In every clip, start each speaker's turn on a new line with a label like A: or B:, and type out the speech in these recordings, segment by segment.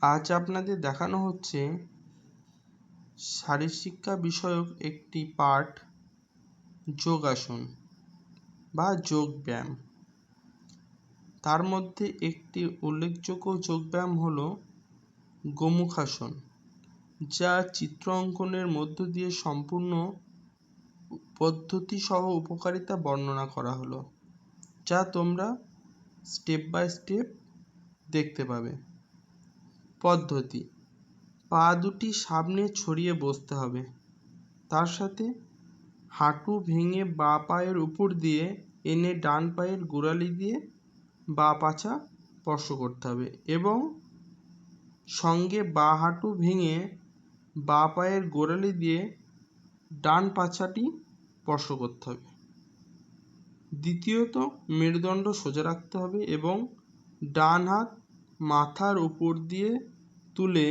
A: আজ আপনাদের দেখানো হচ্ছে শারীরশিক্ষা বিষয়ক একটি পাঠ, যোগাসন বা যোগব্যায়াম। তার মধ্যে একটি উল্লেখযোগ্য যোগব্যায়াম হলো গোমুখাসন, যা চিত্র অঙ্কনের মধ্য দিয়ে সম্পূর্ণ পদ্ধতি সহ উপকারিতা বর্ণনা করা হলো, যা তোমরা স্টেপ বাই স্টেপ দেখতে পাবে। পদ্ধতি: পা দুটি সামনে ছড়িয়ে বসতে হবে, তার সাথে হাঁটু ভেঙে বাঁ পায়ের উপর দিয়ে এনে ডান পায়ের গোড়ালি দিয়ে বাঁ পাছা স্পর্শ করতে হবে এবং সঙ্গে বাঁ হাঁটু ভেঙে বাঁ পায়ের গোড়ালি দিয়ে ডান পাছাটি স্পর্শ করতে হবে। দ্বিতীয়ত, মেরুদণ্ড সোজা রাখতে হবে এবং ডান হাত মাথার উপর দিয়ে তুলে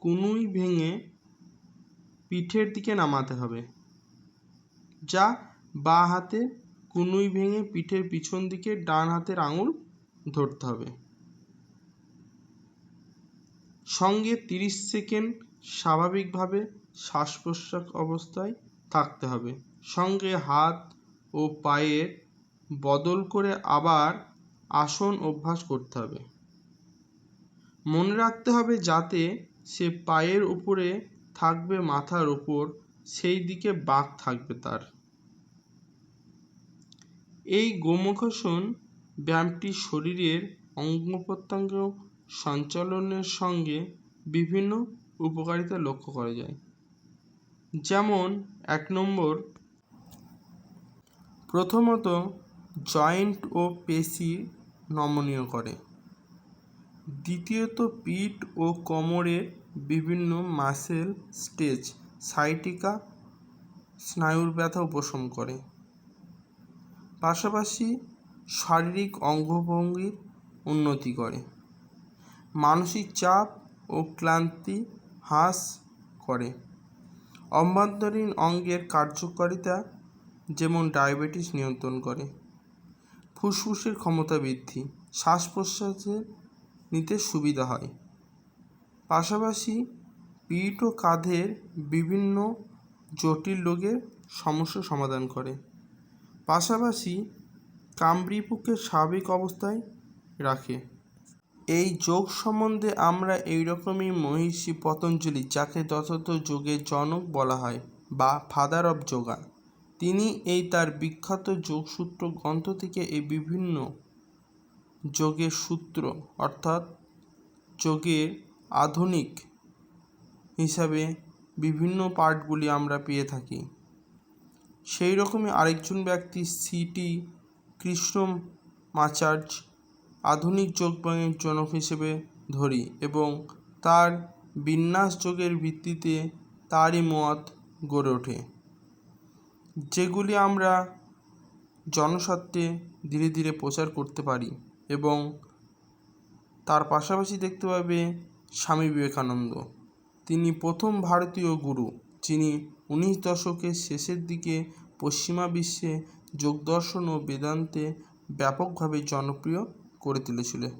A: কনুই ভেঙে পিঠের দিকে নামাতে হবে, যা বাঁ হাতে কনুই ভেঙে পিঠের পিছন দিকে ডান হাতের আঙুল ধরতে হবে। সঙ্গে 30 সেকেন্ড স্বাভাবিকভাবে শ্বাস প্রশ্বাস অবস্থায় থাকতে হবে। সঙ্গে হাত ও পায়ের বদল করে আবার আসন অভ্যাস করতে হবে। মনে রাখতে হবে যাতে সে পায়ের উপরে থাকবে মাথার উপর, সেই দিকে বাঁক থাকবে তার। এই গোমুখাসন ব্যায়ামটি শরীরের অঙ্গ প্রত্যঙ্গ সঞ্চালনের সঙ্গে বিভিন্ন উপকারিতা লক্ষ্য করা যায়। যেমন 1 নম্বর, প্রথমত জয়েন্ট ও পেশি নমনীয় করে। দ্বিতীয়ত, পিঠ ও কোমরের বিভিন্ন মাসেল স্ট্রেচ, সাইটিকা স্নায়ুর ব্যথা উপশম করে। পাশাপাশি শারীরিক অঙ্গভঙ্গির উন্নতি করে। মানসিক চাপ ও ক্লান্তি হ্রাস করে। অভ্যন্তরীণ অঙ্গের কার্যকারিতা যেমন ডায়াবেটিস নিয়ন্ত্রণ করে। ফুসফুসের ক্ষমতা বৃদ্ধি, শ্বাস প্রশ্বাসে নিতে সুবিধা হয়। পাশাপাশি পিঠ ও কাঁধের বিভিন্ন জটিল রোগের সমস্যা সমাধান করে। পাশাপাশি কামবৃপুকে স্বাভাবিক অবস্থায় রাখে। এই যোগ সম্বন্ধে আমরা এইরকমই মহর্ষি পতঞ্জলি, যাকে যথাযথ যোগের জনক বলা হয় বা ফাদার অফ যোগা, তিনি তার বিখ্যাত যোগসূত্র গ্রন্থ থেকে এই বিভিন্ন যোগের সূত্র অর্থাৎ যোগের আধুনিক হিসাবে বিভিন্ন পার্টগুলি আমরা পেয়ে থাকি। সেই রকমই আরেকজন ব্যক্তি সিটি কৃষ্ণমাচার্য আধুনিক যোগব্যায়ামের জনক হিসেবে ধরি এবং তার বিন্যাস যোগের ভিত্তিতে তারই মত গড়ে ওঠে, যেগুলি আমরা জনস্বার্থে ধীরে ধীরে প্রচার করতে পারি। এবং তার পাশাপাশি দেখতে পাবে স্বামী বিবেকানন্দ, তিনি প্রথম ভারতীয় গুরু, যিনি 19 দশকের শেষের দিকে পশ্চিমা বিশ্বে যোগ দর্শন ও বেদান্তে ব্যাপকভাবে জনপ্রিয় করে তুলেছিলেন।